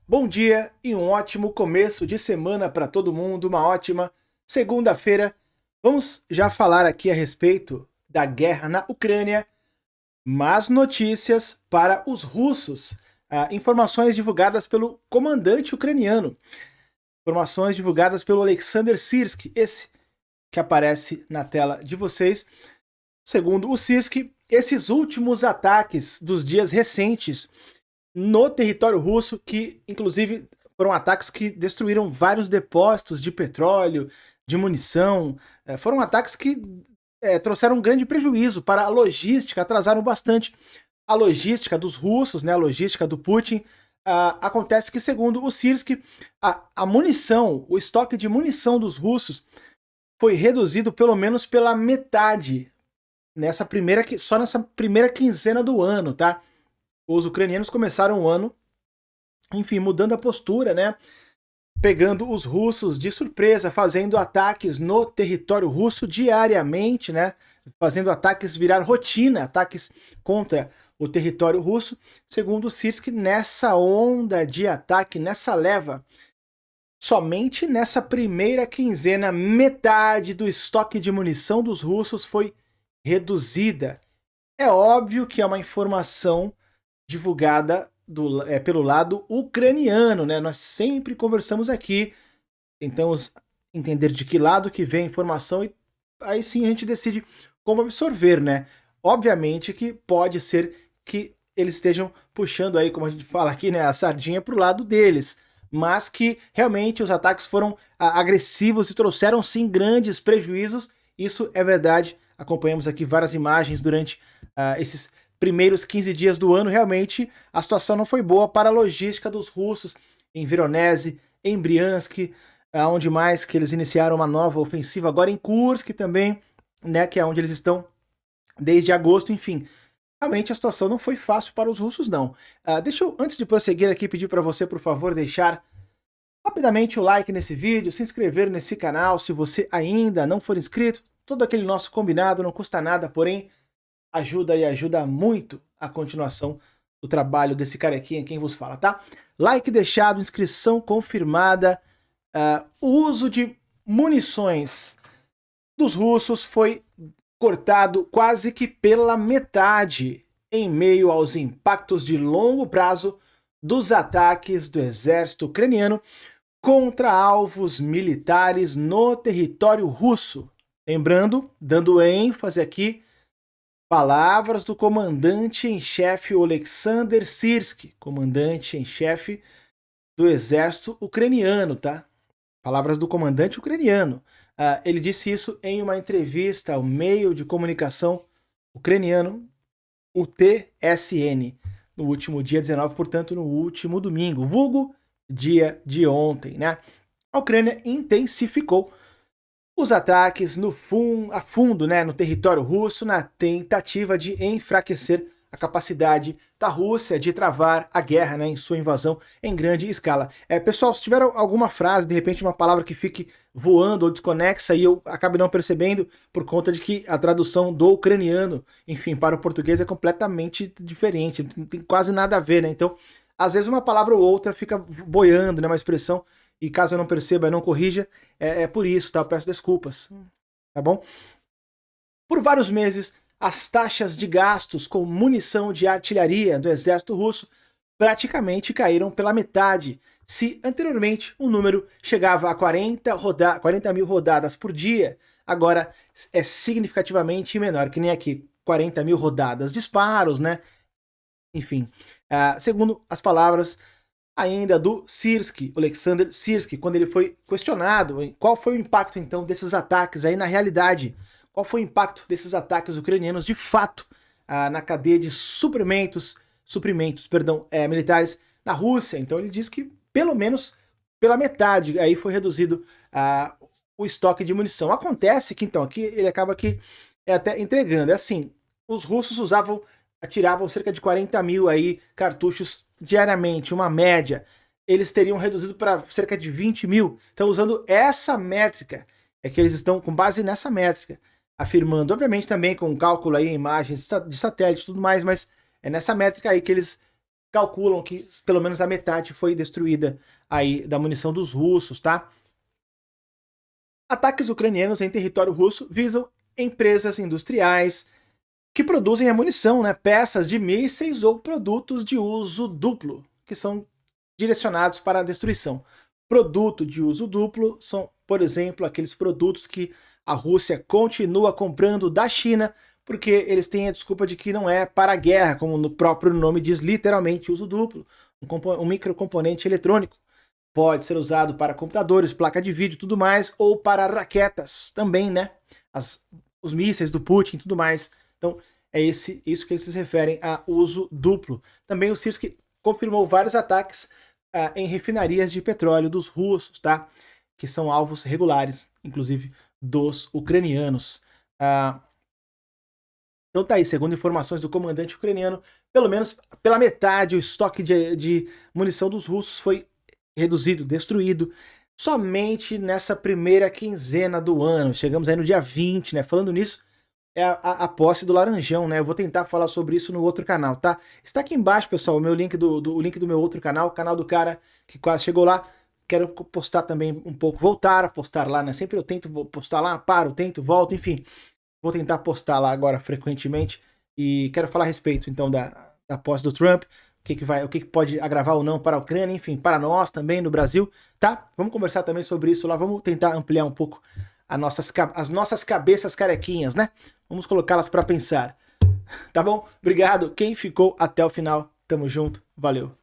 Bom dia e um ótimo começo de semana para todo mundo, uma ótima segunda-feira. Vamos já falar aqui a respeito da guerra na Ucrânia, más notícias para os russos. Informações divulgadas pelo comandante ucraniano, informações divulgadas pelo Alexander Sirski, esse que aparece na tela de vocês. Segundo o Sirski, esses últimos ataques dos dias recentes no território russo, que inclusive foram ataques que destruíram vários depósitos de petróleo, de munição, foram ataques que trouxeram um grande prejuízo para a logística, atrasaram bastante a logística dos russos, né, a logística do Putin. Acontece que, segundo o Sirski, a munição, o estoque de munição dos russos foi reduzido pelo menos pela metade só nessa primeira quinzena do ano, tá? Os ucranianos começaram o ano, enfim, mudando a postura, né? Pegando os russos de surpresa, fazendo ataques no território russo diariamente, né? Fazendo ataques virar rotina, ataques contra o território russo. Segundo o Sirski, nessa onda de ataque, nessa leva, somente nessa primeira quinzena, metade do estoque de munição dos russos foi reduzida. É óbvio que é uma informação divulgada pelo lado ucraniano, né? Nós sempre conversamos aqui, tentamos entender de que lado que vem a informação e aí sim a gente decide como absorver, né? Obviamente que pode ser que eles estejam puxando aí, como a gente fala aqui, né, a sardinha para o lado deles, mas que realmente os ataques foram agressivos e trouxeram sim grandes prejuízos. Isso é verdade. Acompanhamos aqui várias imagens durante esses primeiros 15 dias do ano. Realmente a situação não foi boa para a logística dos russos em Voronezh, em Briansk, onde mais que eles iniciaram uma nova ofensiva agora em Kursk também, né, que é onde eles estão desde agosto, enfim. Realmente a situação não foi fácil para os russos, não. Deixa eu, antes de prosseguir aqui, pedir para você, por favor, deixar rapidamente o like nesse vídeo, se inscrever nesse canal se você ainda não for inscrito. Todo aquele nosso combinado não custa nada, porém ajuda e ajuda muito a continuação do trabalho desse carequinha quem vos fala, tá? Like deixado, inscrição confirmada. O uso de munições dos russos foi cortado quase que pela metade em meio aos impactos de longo prazo dos ataques do exército ucraniano contra alvos militares no território russo. Lembrando, dando ênfase aqui, palavras do comandante em chefe Alexander Sirski, comandante em chefe do exército ucraniano, tá? Palavras do comandante ucraniano. Ele disse isso em uma entrevista ao meio de comunicação ucraniano, o TSN, no último dia 19, portanto, no último domingo, vulgo dia de ontem, né? A Ucrânia intensificou os ataques a fundo, né, no território russo, na tentativa de enfraquecer a capacidade da Rússia de travar a guerra, né, em sua invasão em grande escala. Pessoal, se tiver alguma frase, de repente uma palavra que fique voando ou desconexa e eu acabe não percebendo por conta de que a tradução do ucraniano, enfim, para o português é completamente diferente, não tem quase nada a ver, né? Então, às vezes uma palavra ou outra fica boiando, né, uma expressão, e caso eu não perceba e não corrija, é por isso, tá? Eu peço desculpas, tá bom? Por vários meses, as taxas de gastos com munição de artilharia do exército russo praticamente caíram pela metade. Se anteriormente o número chegava a 40 mil rodadas por dia, agora é significativamente menor, que nem aqui, 40 mil rodadas, disparos, né? Enfim, segundo as palavras ainda do Sirski, Alexander Sirski, quando ele foi questionado qual foi o impacto então desses ataques aí na realidade, qual foi o impacto desses ataques ucranianos de fato na cadeia de suprimentos, militares na Rússia. Então ele diz que pelo menos pela metade aí foi reduzido o estoque de munição. Acontece que então aqui ele acaba aqui até entregando, é assim, os russos atiravam cerca de 40 mil aí cartuchos diariamente, uma média. Eles teriam reduzido para cerca de 20 mil. Então, usando essa métrica, é que eles estão com base nessa métrica, afirmando, obviamente também com cálculo aí, imagens de satélite e tudo mais, mas é nessa métrica aí que eles calculam que pelo menos a metade foi destruída aí da munição dos russos, tá? Ataques ucranianos em território russo visam empresas industriais que produzem a munição, né? Peças de mísseis ou produtos de uso duplo, que são direcionados para a destruição. Produto de uso duplo são, por exemplo, aqueles produtos que a Rússia continua comprando da China, porque eles têm a desculpa de que não é para a guerra, como no próprio nome diz, literalmente uso duplo, um microcomponente eletrônico. Pode ser usado para computadores, placa de vídeo e tudo mais, ou para raquetas também, né? Os mísseis do Putin e tudo mais. Então, é isso que eles se referem a uso duplo. Também o Sirski confirmou vários ataques em refinarias de petróleo dos russos, tá? Que são alvos regulares, inclusive dos ucranianos. Então tá aí, segundo informações do comandante ucraniano, pelo menos pela metade o estoque de munição dos russos foi reduzido, destruído, somente nessa primeira quinzena do ano. Chegamos aí no dia 20, né? Falando nisso, é a posse do Laranjão, né? Eu vou tentar falar sobre isso no outro canal, tá? Está aqui embaixo, pessoal, o meu link o link do meu outro canal, o canal do cara que quase chegou lá. Quero postar também um pouco, voltar a postar lá, né? Sempre eu tento postar lá, paro, tento, volto, enfim. Vou tentar postar lá agora frequentemente e quero falar a respeito, então, da posse do Trump, o que pode agravar ou não para a Ucrânia, enfim, para nós também no Brasil, tá? Vamos conversar também sobre isso lá, vamos tentar ampliar um pouco as nossas cabeças carequinhas, né? Vamos colocá-las para pensar. Tá bom? Obrigado. Quem ficou até o final, tamo junto. Valeu.